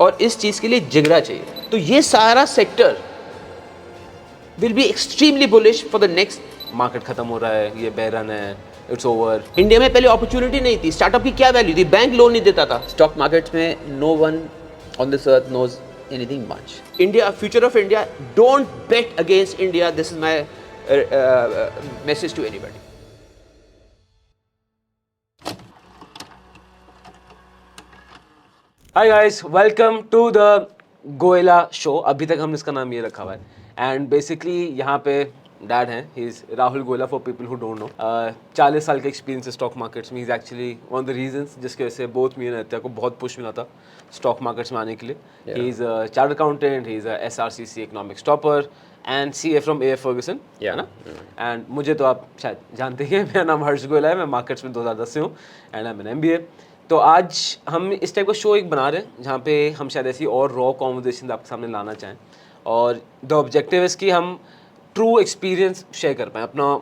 और इस चीज़ के लिए जिगरा चाहिए। तो ये सारा sector will be extremely bullish for the next. Market खत्म हो रहा है, ये बेर रन है, इट्स ओवर। इंडिया में पहले अपॉर्चुनिटी नहीं थी, स्टार्टअप की क्या वैल्यू थी, बैंक लोन नहीं देता था। स्टॉक मार्केट्स में no one on this earth knows anything much. India, future of India, don't bet against India. This is my message to anybody. Hi guys, welcome to the Goyla show. अभी तक हमने इसका नाम ये रखा हुआ है एंड बेसिकली यहाँ पे डैड हैं, he is Rahul Goyla for people who don't know. 40 साल का एक्सपीरियंस है स्टॉक मार्केट्स में। He is actually one of the reasons जिसकी वजह से बोथ मी एंड नित्या को बहुत पुश मिला था स्टॉक मार्केट्स में आने के लिए। He is a chartered accountant, he is a SRCC economics topper and CA from AF Fergusson, है ना। एंड मुझे तो आप शायद जानते हैं, मेरा नाम हर्ष गोयला है, मैं मार्केट्स में 2010 से हूँ and I am an MBA। तो आज हम इस टाइप का शो एक बना रहे हैं जहाँ पे हम शायद ऐसी और रॉ कॉन्वर्सेशन आपके सामने लाना चाहें और द ऑब्जेक्टिव है कि हम ट्रू एक्सपीरियंस शेयर कर पाएँ, अपना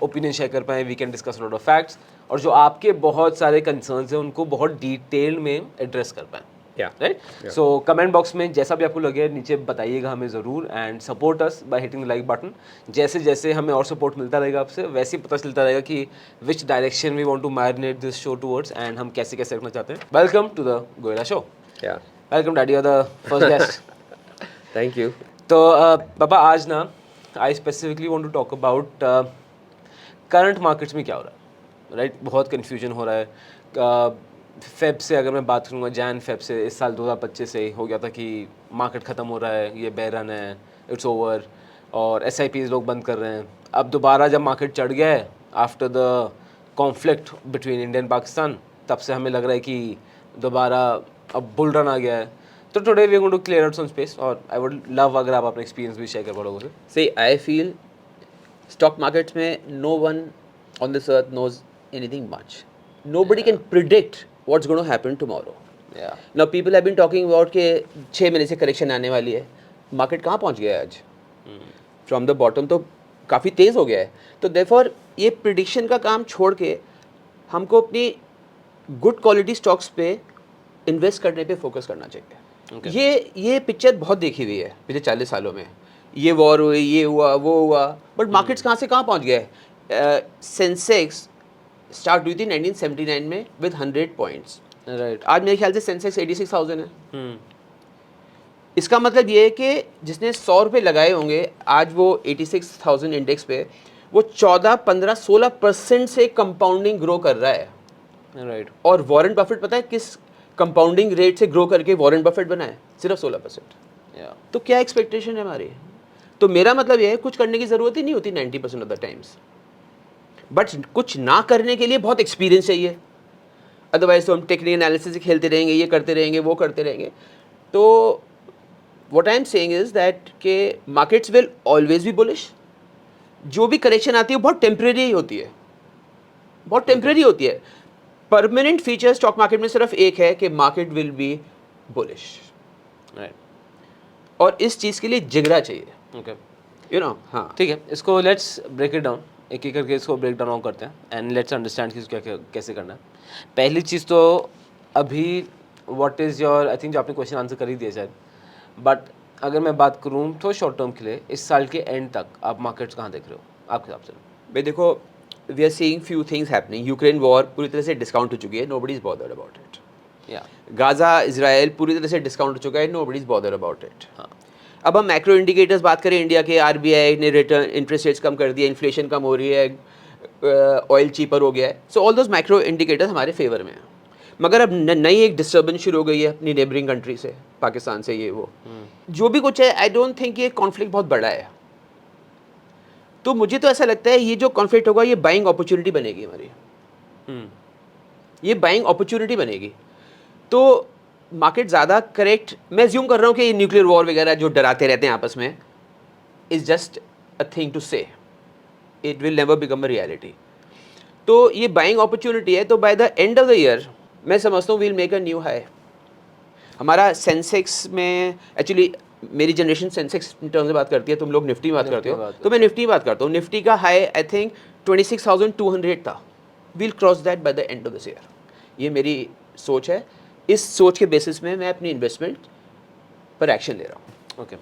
ओपिनियन शेयर कर पाएँ। We can discuss lot of facts और जो आपके बहुत सारे कंसर्न्स हैं उनको बहुत डिटेल में एड्रेस कर पाएँ, राइट। सो कमेंट बॉक्स में जैसा भी आपको लगे नीचे बताइएगा हमें ज़रूर and support us by hitting the like button. जैसे जैसे हमें और सपोर्ट मिलता रहेगा आपसे, वैसे ही पता चलता रहेगा कि which direction we want to marinate this show towards and हम कैसे कैसे रखना चाहते हैं। Welcome to the Goyla show. Welcome daddy, you are the first guest. Thank you. तो पापा, आज ना I specifically want to talk about current markets में क्या हो रहा है, राइट। बहुत कन्फ्यूजन हो रहा है। फेब से अगर मैं बात करूँगा, जैन फेब से, इस साल 2025 से हो गया था कि मार्केट ख़त्म हो रहा है, ये बेर रन है, इट्स ओवर, और SIPs लोग बंद कर रहे हैं। अब दोबारा जब मार्केट चढ़ गया है after the conflict between India and Pakistan, तब से हमें लग रहा है कि दोबारा अब बुल रन आ गया है। तो today we are going to clear out some space और आई वुड लव अगर आप अपना एक्सपीरियंस भी शेयर कर पाओ लोगों से। See, I feel stock markets में no one on this earth knows anything much. Nobody can predict what's going to happen tomorrow. Now people have been talking about कि 6 महीने से करेक्शन आने वाली है। मार्केट कहाँ पहुँच गया है आज? फ्रॉम द बॉटम तो काफ़ी तेज़ हो गया है। तो देयरफॉर ये प्रिडिक्शन का काम छोड़ के हमको अपनी गुड क्वालिटी स्टॉक्स पे इन्वेस्ट करने पे फोकस करना चाहिए। ये पिक्चर बहुत देखी हुई है पिछले 40 सालों में। ये वॉर हुई, ये हुआ, वो हुआ, बट मार्केट्स कहाँ से कहाँ पहुँच गया है। सेंसेक्स स्टार्ट हुई थी 1979 में विद 100 पॉइंट्स, राइट। आज मेरे ख्याल से सेंसेक्स 86,000 है। इसका मतलब ये है कि जिसने 100 रुपये लगाए होंगे, आज वो 86,000 इंडेक्स पे वो 14, 15, 16% से कंपाउंडिंग ग्रो कर रहा है, राइट। और वॉरेन बफेट पता है किस कंपाउंडिंग रेट से ग्रो करके वॉरेन बफेट बना है? सिर्फ 16%। तो क्या एक्सपेक्टेशन है हमारी? तो मेरा मतलब ये है, कुछ करने की ज़रूरत ही नहीं होती 90% ऑफ द टाइम्स, बट कुछ ना करने के लिए बहुत एक्सपीरियंस चाहिए। अदरवाइज तो हम टेक्निकल एनालिसिस खेलते रहेंगे, ये करते रहेंगे, वो करते रहेंगे। तो what I am saying is that के markets will always be bullish. जो भी करेक्शन आती है वो बहुत टेम्परेरी होती है, बहुत टेम्परेरी होती है। परमानेंट फीचर स्टॉक मार्केट में सिर्फ एक है कि market will be bullish, right. और इस चीज़ के लिए जिगरा चाहिए, ओके, यू नो। हाँ, ठीक है, इसको लेट्स ब्रेक इट डाउन, एक एक करके इसको ब्रेक डाउन करते हैं एंड लेट्स अंडरस्टैंड कि क्या कैसे करना है। पहली चीज़ तो अभी what is your, I think जो आपने क्वेश्चन आंसर कर ही दिया शायद, बट अगर मैं बात करूँ तो शॉर्ट टर्म के लिए इस साल के एंड तक आप मार्केट्स कहाँ देख रहे हो आपके हिसाब से? भाई देखो, we are seeing few things happening. Ukraine war पूरी तरह से डिस्काउंट हो चुकी है, nobody is bothered about it. Gaza Israel पूरी तरह से डिस्काउंट हो चुका है, nobody is bothered about it. हाँ, अब हम मैक्रो इंडिकेटर्स बात करें, इंडिया के RBI ने रिटर्न इंटरेस्ट रेट्स कम कर दिया, इन्फ्लेशन कम हो रही है, ऑयल चीपर हो गया है। So all those macro indicators हमारे फेवर में हैं। मगर अब नई एक डिस्टर्बेंस शुरू हो गई है अपनी नेबरिंग कंट्री से, पाकिस्तान से, ये वो जो भी कुछ है। आई डोंट थिंक ये कॉन्फ्लिक्ट बहुत बड़ा है। तो मुझे तो ऐसा लगता है ये जो कॉन्फ्लिक्ट होगा ये बाइंग अपॉर्चुनिटी बनेगी हमारी, ये बाइंग अपॉर्चुनिटी बनेगी। तो मार्केट ज़्यादा करेक्ट, मैं अज्यूम कर रहा हूँ कि ये न्यूक्लियर वॉर वगैरह जो डराते रहते हैं आपस में, is just a thing to say, it will never become a reality. तो ये बाइंग अपॉर्चुनिटी है। तो by the end of the year मैं समझता हूँ we'll make a new high. हमारा सेंसेक्स में, एक्चुअली मेरी जनरेशन सेंसेक्स इन टर्म्स में बात करती है, तुम लोग निफ्टी में बात करते हो, तो मैं निफ्टी में बात करता हूँ। निफ्टी का हाई आई थिंक 26,200 था। We'll cross that by the end of this year, ये मेरी सोच है। इस सोच के बेसिस में मैं अपनी इन्वेस्टमेंट पर एक्शन ले रहा हूँ। ओके,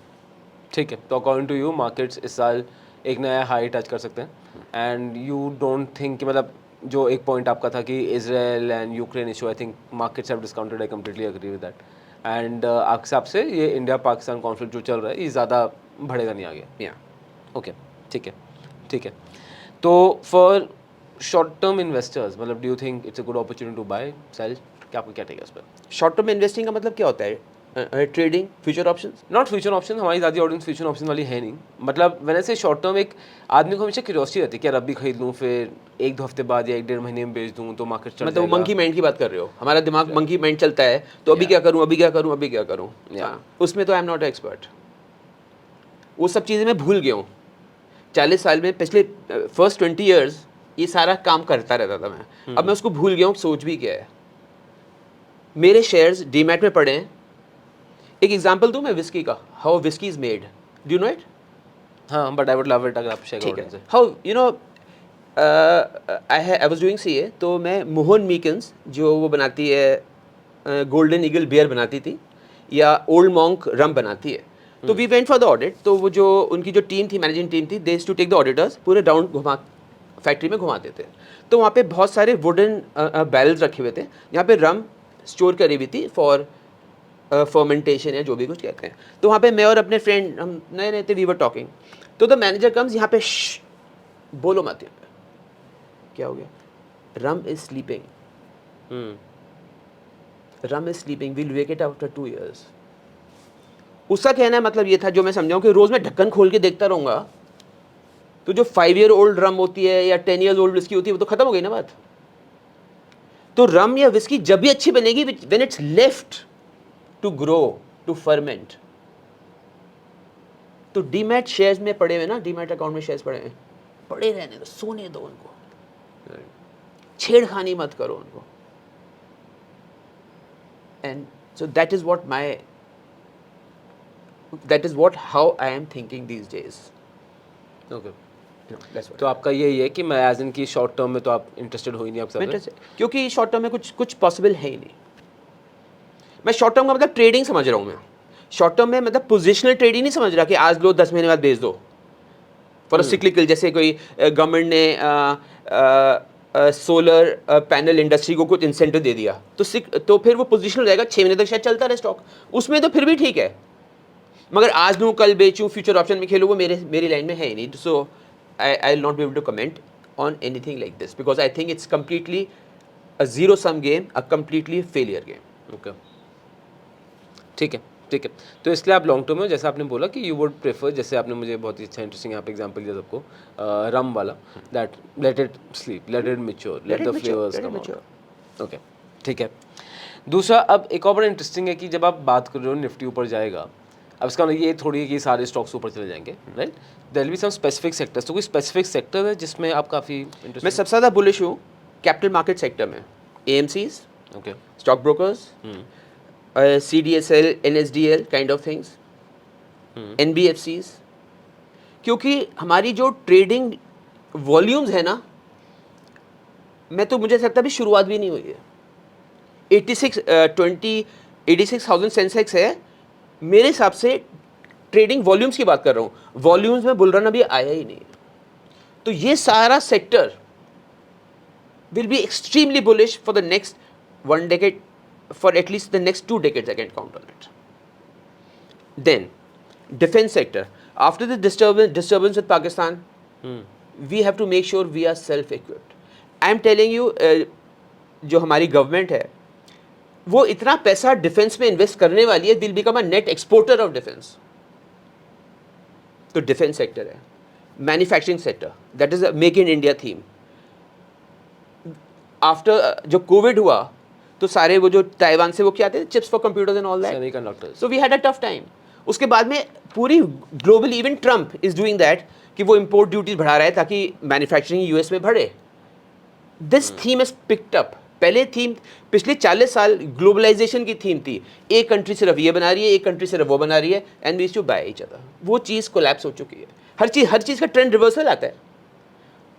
ठीक है। तो अकॉर्डिंग टू यू मार्केट्स इस साल एक नया हाई टच कर सकते हैं एंड यू डोंट थिंक कि मतलब जो एक पॉइंट आपका था कि Israel and Ukraine issue, I think markets have discounted, I completely agree with that. And आपके हिसाब से ये इंडिया पाकिस्तान कॉन्फ्लिक्ट जो चल रहा है ये ज़्यादा बढ़ेगा नहीं आगे? या ओके, ठीक है, ठीक है। तो फॉर शॉर्ट टर्म इन्वेस्टर्स मतलब do you think it's a good opportunity to buy sell? क्या आपको क्या टेक है उस पर? शॉर्ट टर्म इन्वेस्टिंग का मतलब क्या होता है? Trading, future options? Not future option, हमारी ज़्यादा ऑडियंस फ्यूचर ऑप्शन वाली है नहीं। मतलब मैंने से शॉर्ट टर्म एक आदमी को हमेशा क्यूरियोसिटी रहती है कि यार अभी खरीद लूँ फिर एक दो हफ्ते बाद या एक डेढ़ महीने में बेच दूँ तो मार्केट चढ़ मतलब जाएगा। मंकी माइंड की बात कर रहे हो? हमारा दिमाग मंकी माइंड चलता है, तो अभी क्या करूं, अभी क्या करूं, अभी क्या करूं? उसमें तो आई एम नॉट एक्सपर्ट। वो सब चीज़ें मैं भूल गया हूँ। 40 साल में पिछले फर्स्ट 20 ईयर्स ये सारा काम करता रहता था मैं। अब मैं उसको भूल गया हूँ, सोच भी क्या है। मेरे शेयर्स डीमैट में पड़े हैं। एक एग्जांपल दूं मैं विस्की का, how whisky is made, do you know it? हाँ, but I would love it अगर आप शेयर ठीक करें। है, how you know, I was doing CA, तो मैं मोहन मीकन्स जो वो बनाती है गोल्डन ईगल बियर बनाती थी, या ओल्ड मॉन्क रम बनाती है, तो we went for the audit. तो वो जो उनकी जो टीम थी, मैनेजिंग टीम थी, दे टू टेक द ऑडिटर्स, पूरे राउंड घुमा फैक्ट्री में घुमाते थे। तो वहाँ पे बहुत सारे वुडन बैरल्स रखे हुए थे, यहाँ पे रम स्टोर करी हुई थी फॉर फर्मेंटेशन या जो भी कुछ कहते हैं। तो वहाँ पे मैं और अपने फ्रेंड, हम नए नए थे, वी वर टॉकिंग, तो द मैनेजर कम्स, यहाँ पे बोलो मत। यहाँ पे क्या हो गया? Rum is sleeping, rum is sleeping, will wake it after 2 years। उसका कहना है मतलब ये था, जो मैं समझाऊं, कि रोज मैं ढक्कन खोल के देखता रहूंगा तो जो 5 year old रम होती है या 10 years old विस्की होती है वो तो खत्म हो गई ना बात। तो रम या विस्की जब भी अच्छी बनेगी when it's left to grow, to ferment. तो डीमैट शेयर्स में पड़े हुए ना, डीमैट अकाउंट में शेयर्स पड़े हैं, पड़े रहने दो, सोने दो उनको, छेड़खानी मत करो उनको। And so that is what how I am thinking these days. Okay, तो आपका यही है कि मैं एज इन की शॉर्ट टर्म में तो आप इंटरेस्टेड हो ही नहीं आप सब? क्योंकि शॉर्ट टर्म में कुछ पॉसिबल है ही नहीं। मैं शॉर्ट टर्म का मतलब ट्रेडिंग समझ रहा हूँ। मैं शॉर्ट टर्म में मतलब पोजिशनल ट्रेडिंग नहीं समझ रहा कि आज लो 10 महीने बाद बेच दो फॉर अ सिक्लिकल। जैसे कोई गवर्नमेंट ने सोलर पैनल इंडस्ट्री को कुछ इंसेंटिव दे दिया तो फिर वो पोजिशनल रहेगा, 6 महीने तक शायद चलता रहे स्टॉक, उसमें तो फिर भी ठीक है। मगर आज लूँ कल बेचूँ, फ्यूचर ऑप्शन में खेलूँ, वो मेरी लाइन में है ही नहीं। So I will not be able to comment on anything like this, because I think it's completely a zero sum game, a completely failure game. Okay, ठीक है, ठीक है। तो इसलिए आप लॉन्ग टर्म में, जैसे आपने बोला कि यू वुड प्रेफर, जैसे आपने मुझे बहुत ही अच्छा इंटरेस्टिंग यहाँ पे एग्जांपल दिया सबको, रम वाला, that let it sleep, let it mature, let the flavours come out. Okay, ठीक है। दूसरा, अब एक और बड़ा इंटरेस्टिंग है कि जब आप बात कर रहे हो निफ्टी ऊपर जाएगा, अब इसका मतलब ये थोड़ी है कि सारे स्टॉक्स ऊपर चले जाएंगे, right? There will be some specific sectors. तो कोई स्पेसिफिक सेक्टर है जिसमें आप काफ़ी इंटरेस्ट? मैं सबसे ज़्यादा बुलिश हूँ कैपिटल मार्केट सेक्टर में, AMCs, okay, stock brokers, CDSL, NSDL kind of things, NBFCs, क्योंकि हमारी जो ट्रेडिंग वॉल्यूम्स है ना, मुझे लगता है अभी शुरुआत भी नहीं हुई है। 86,000 सेंसेक्स है, मेरे हिसाब से ट्रेडिंग वॉल्यूम्स की बात कर रहा हूँ, वॉल्यूम्स में बुल रन अभी आया ही नहीं। तो ये सारा sector will be extremely bullish for the next 1 decade, for at least the next 2 decades I can count on it. Then defense sector, after the disturbance with Pakistan, we have to make sure we are self-equipped. I am telling you, जो हमारी government है वो इतना पैसा defence में invest करने वाली है, will become a net exporter of defense. तो डिफेंस सेक्टर है, manufacturing sector, that is make in India theme. After जो कोविड हुआ तो सारे वो जो ताइवान से वो क्या आते थे, chips for computers and all that, semiconductors, so we had a tough time. उसके बाद में पूरी globally, even Trump is doing that कि वो इंपोर्ट ड्यूटीज बढ़ा रहा है ताकि मैन्युफैक्चरिंग यूएस में बढ़े। This theme is picked up. पहले थीम पिछले 40 साल ग्लोबलाइजेशन की थीम थी, एक कंट्री सिर्फ ये बना रही है, एक कंट्री सिर्फ वो बना रही है, and we used to buy each other. वो चीज़ कोलैप्स हो चुकी है। हर चीज़ का ट्रेंड रिवर्सल आता है।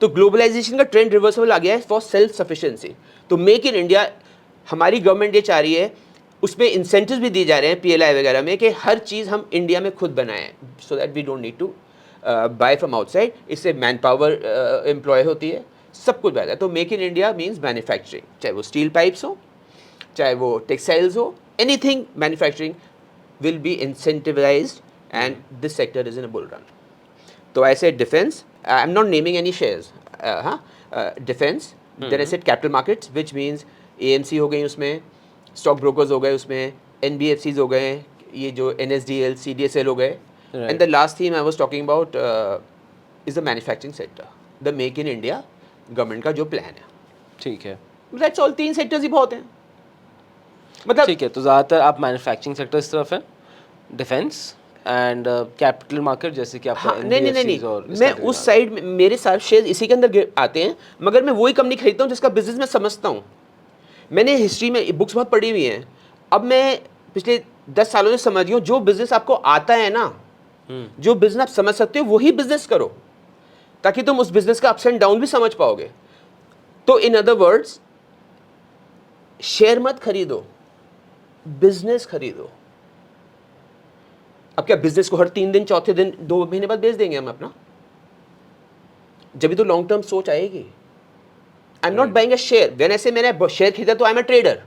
तो ग्लोबलाइजेशन का ट्रेंड रिवर्सल आ गया है फॉर सेल्फ सफिशिएंसी। तो मेक इन इंडिया, हमारी गवर्नमेंट ये चाह रही है, उसमें इंसेंटिव्स भी दिए जा रहे हैं PLI वगैरह में कि हर चीज़ हम इंडिया में खुद बनाएं, so that we don't need to buy from outside. इससे मैन पावर एम्प्लॉय होती है, सब कुछ रहता है। तो make in India means manufacturing, चाहे वो स्टील पाइप्स हो, चाहे वो टेक्सटाइल्स हो, anything manufacturing will be incentivised and this sector is in a bull run. तो I said defence, I am not naming any shares, defence, then I said capital markets which means AMC हो गई उसमें, stock brokers हो गए उसमें, NBFCs हो गए, ये जो NSDL, CDSL हो गए, and the last theme I was talking about is the manufacturing sector, the make in India government का जो प्लान है। ठीक है, दैट्स ऑल, 3 सेक्टर्स ही बहुत हैं मतलब। ठीक है। तो ज़्यादातर आप मैन्युफैक्चरिंग सेक्टर इस तरफ है, डिफेंस एंड कैपिटल मार्केट जैसे कि आपका हाँ, नहीं NBFCs और इस मैं तरह के उस साइड में, मेरे साथ शेयर इसी के अंदर आते हैं, मगर मैं वही कंपनी खरीदता हूँ जिसका बिजनेस मैं समझता हूँ। मैंने हिस्ट्री में बुक्स बहुत पढ़ी हुई हैं, अब मैं पिछले 10 सालों से समझ गई हूँ, जो बिजनेस आपको आता है ना, जो बिजनेस आप समझ सकते हो वही बिजनेस करो, ताकि तुम उस बिजनेस का अप्स एंड डाउन भी समझ पाओगे। तो इन अदर वर्ड्स, शेयर मत खरीदो, बिजनेस खरीदो। अब क्या बिजनेस को हर 3 दिन, चौथे दिन, 2 महीने बाद बेच देंगे हम अपना? जब भी तो लॉन्ग टर्म सोच आएगी। आई am not buying a share, when ऐसे मैंने शेयर खरीदा तो I am a trader.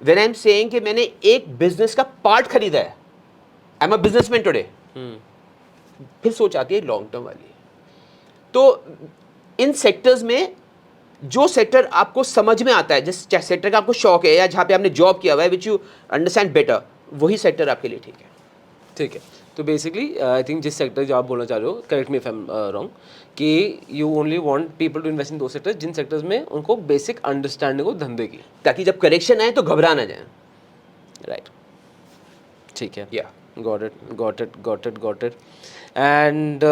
When I am saying कि मैंने एक बिजनेस का पार्ट खरीदा है, I am a businessman today, फिर सोच आती है लॉन्ग टर्म वाली। तो इन सेक्टर्स में जो सेक्टर आपको समझ में आता है, जिस सेक्टर का आपको शौक है या जहाँ पे आपने जॉब किया हुआ है, विच यू अंडरस्टैंड बेटर, वही सेक्टर आपके लिए ठीक है। ठीक है। तो बेसिकली आई थिंक जिस सेक्टर जो आप बोलना चाह रहे हो, correct me if I am wrong, कि you only want people to invest in दो सेक्टर्स जिन सेक्टर्स में उनको बेसिक अंडरस्टैंडिंग हो धंधे की, ताकि जब करेक्शन आए तो घबरा ना जाए। राइट? ठीक है, या गॉट इट एंड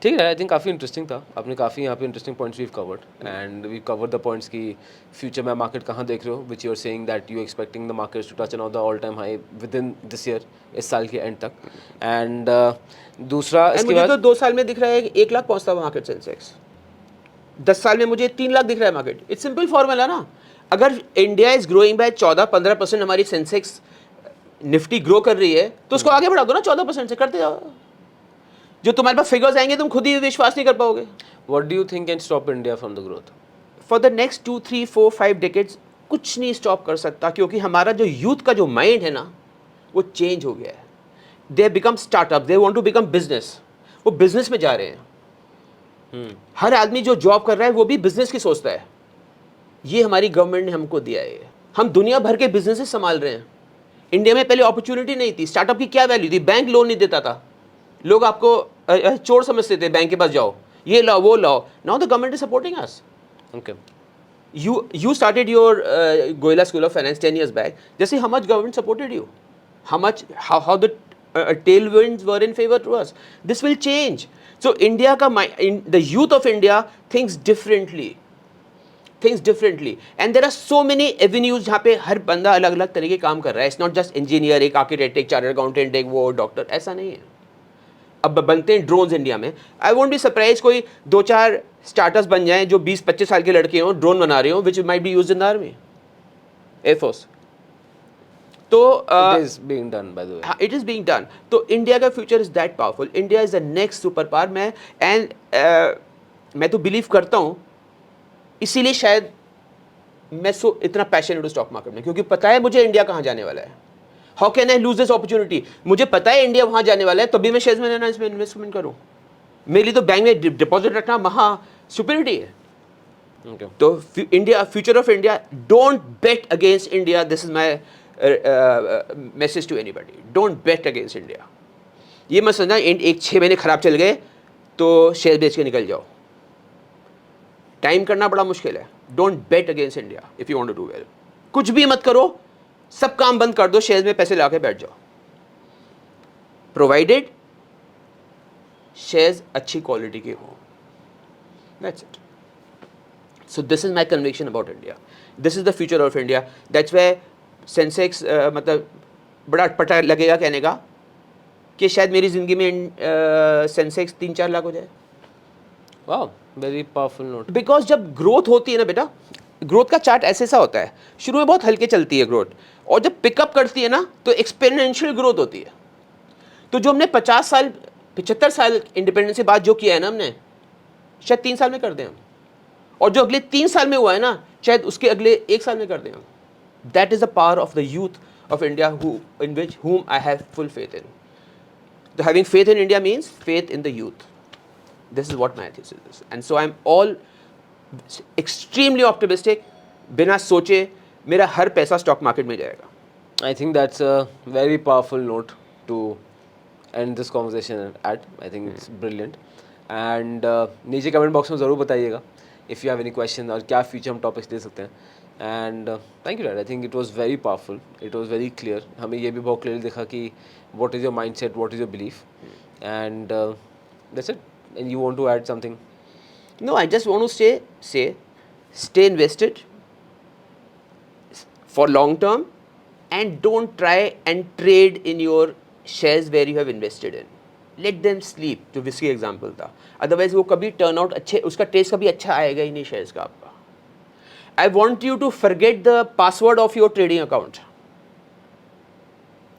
ठीक है। आई थिंक काफ़ी इंटरेस्टिंग था, आपने काफ़ी यहाँ पे interesting points we covered and we cover the points की फ्यूचर में मार्केट कहाँ देख रहे हो, which you are saying that you expecting the market to touch the all time high with in this year, इस साल के एंड तक। एंड दूसरा इसके मुझे बाद तो 2 साल में दिख रहा है 1 लाख पहुंचता हुआ मार्केट सेंसेक्स, 10 साल में मुझे 3 लाख दिख रहा है मार्केट। इट्स सिंपल फॉर्मूला ना। अगर इंडिया इज ग्रोइंग बाय 14-15% हमारी सेंसेक्स निफ्टी ग्रो कर रही है, तो उसको आगे बढ़ा दो ना 14% से, करते जाओ। जो तुम्हारे पास फिगर्स आएंगे तुम खुद ही विश्वास नहीं कर पाओगे। What do you think can stop India from the growth? For the next 2, 3, 4, 5 decades कुछ नहीं स्टॉप कर सकता, क्योंकि हमारा जो यूथ का जो माइंड है ना, वो चेंज हो गया है। They become startup, they want to become business, वो बिजनेस में जा रहे हैं। हर आदमी जो जॉब कर रहा है वो भी बिजनेस की सोचता है। ये हमारी गवर्नमेंट ने हमको दिया है। हम दुनिया भर के बिजनेसेस संभाल रहे हैं। इंडिया में पहले अपॉर्चुनिटी नहीं थी, स्टार्टअप की क्या वैल्यू थी? बैंक लोन नहीं देता था, लोग आपको चोर समझते थे, बैंक के पास जाओ, ये लाओ वो लाओ। Now the government is supporting us. Okay, you started your Goela School of Finance 10 years back. Just see how much government supported you, how the tailwinds were in favor to us. This will change. So India the youth of India thinks differently, and there are so many avenues जहाँ पे हर बंदा अलग अलग तरह के काम कर रहा है. It's not just engineer, एक architect, एक chartered accountant, एक वो डॉक्टर, ऐसा नहीं है. अब बनते हैं ड्रोन्स इंडिया में. आई वोंट बी सरप्राइज कोई 2-4 स्टार्टअप्स बन जाएं जो 20-25 साल के लड़के हों, ड्रोन बना रहे हों, which might be used in the army, air force. तो it is being done by the way. हाँ, इट इज़ बीइंग डन. तो इंडिया का future is that powerful. India is the next super power. मैं तो believe करता हूँ, इसीलिए शायद मैं इतना पैशनेट हूँ स्टॉक मार्केट में, क्योंकि पता है मुझे इंडिया कहाँ जाने वाला है. How can I lose this opportunity? मुझे पता है इंडिया वहाँ जाने वाला है, तभी मैं शेयर्स में लेना, इसमें इन्वेस्टमेंट करूँ. मेरे लिए तो बैंक में डिपॉजिट रखना महा सुपीरियरिटी है. Okay. तो India, future of India, don't bet against India. This is my message to anybody. Don't bet against India. ये मत समझना 1-6 महीने खराब चल गए तो शेयर बेच के निकल जाओ. टाइम करना बड़ा मुश्किल है. Don't bet against India if you want to do well. कुछ भी मत करो, सब काम बंद कर दो, शेयर में पैसे ला के बैठ जाओ, प्रोवाइडेड शेयर्स अच्छी क्वालिटी के हो. That's it. So this is my conviction about India. This is the future of India. That's why Sensex मतलब बड़ा अटपटा लगेगा कहने का कि शायद मेरी ज़िंदगी में सेंसेक्स 3-4 लाख हो जाए. Wow, very powerful note. Because जब ग्रोथ होती है ना बेटा, ग्रोथ का चार्ट ऐसे सा होता है, शुरू में बहुत हल्के चलती है ग्रोथ, और जब पिकअप करती है ना तो एक्सपेरिमेंशियल ग्रोथ होती है। तो जो हमने 50 साल 75 साल इंडिपेंडेंस के बाद जो किया है ना हमने, शायद 3 साल में कर दें हम, और जो अगले 3 साल में हुआ है ना शायद उसके अगले 1 साल में कर दें हम। That is the power of the youth of India in which whom I have full faith in. So having faith in India means faith in the youth. This is what my thesis is, and so I'm all extremely optimistic. बिना सोचे मेरा हर पैसा stock market में जाएगा। I think that's a very powerful note to end this conversation at. I think it's brilliant. And नीचे comment box में ज़रूर बताइएगा if you have any question और क्या फ्यूचर हम टॉपिक्स ले सकते हैं। And thank you dad, I think it was very powerful, it was very clear. हमें ये भी बहुत क्लियरली दिखा कि what is your mind set, what is your belief, and that's it. And you want to add something? No, I just want to stay invested for long term, and don't try and trade in your shares where you have invested in. Let them sleep, जो whisky example था। Otherwise वो कभी turn out अच्छे, उसका test कभी अच्छा आएगा ही नहीं शेयर्स का आपका। I want you to forget the password of your trading account.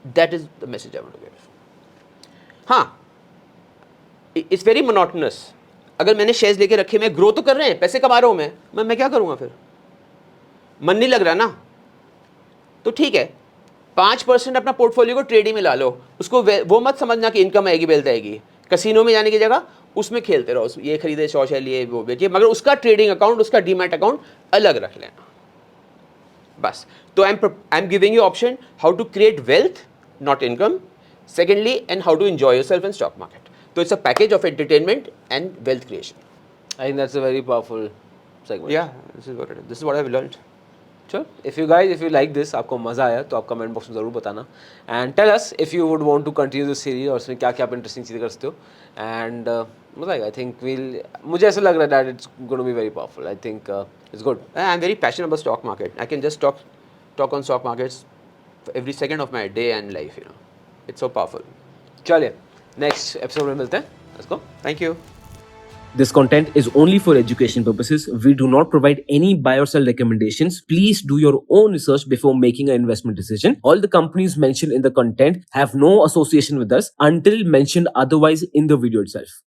That is the message I want to give. हाँ, it's very monotonous. अगर मैंने शेयर्स लेके रखे, मैं ग्रो तो कर रहे हैं, पैसे कमा रहा हूँ मैं क्या करूँगा फिर? मन नहीं लग रहा ना, तो ठीक है 5% अपना पोर्टफोलियो को ट्रेडिंग में ला लो। उसको वो मत समझना कि इनकम आएगी वेल्थ आएगी। कसिनो में जाने की जगह उसमें खेलते रहो, ये खरीदे 100 शेयर लिए वो बेचिए, मगर उसका ट्रेडिंग अकाउंट, उसका डीमैट अकाउंट अलग रख लेना बस। तो I am giving you option how to create wealth, not income, secondly, and how to enjoy yourself in stock market. तो it's a package of entertainment and wealth creation. I think that's a very powerful segment. Yeah this is what I have learned. Sure. If you like this, आपको मज़ा आया तो आप comment box में ज़रूर बताना, and tell us if you would want to continue this series और उसमें क्या क्या आप इंटरेस्टिंग चीज़ें कर सकते हो। एंड मज़ा आएगा। आई थिंक मुझे ऐसा लग रहा है that it's gonna be very powerful. I think it's good. I am very passionate about stock market. I can just talk on stock markets every second of my day and life, you know. It's so powerful. चलिए next episode में मिलते हैं। Let's go. Thank you. This content is only for education purposes. We do not provide any buy or sell recommendations. Please do your own research before making an investment decision. All the companies mentioned in the content have no association with us until mentioned otherwise in the video itself.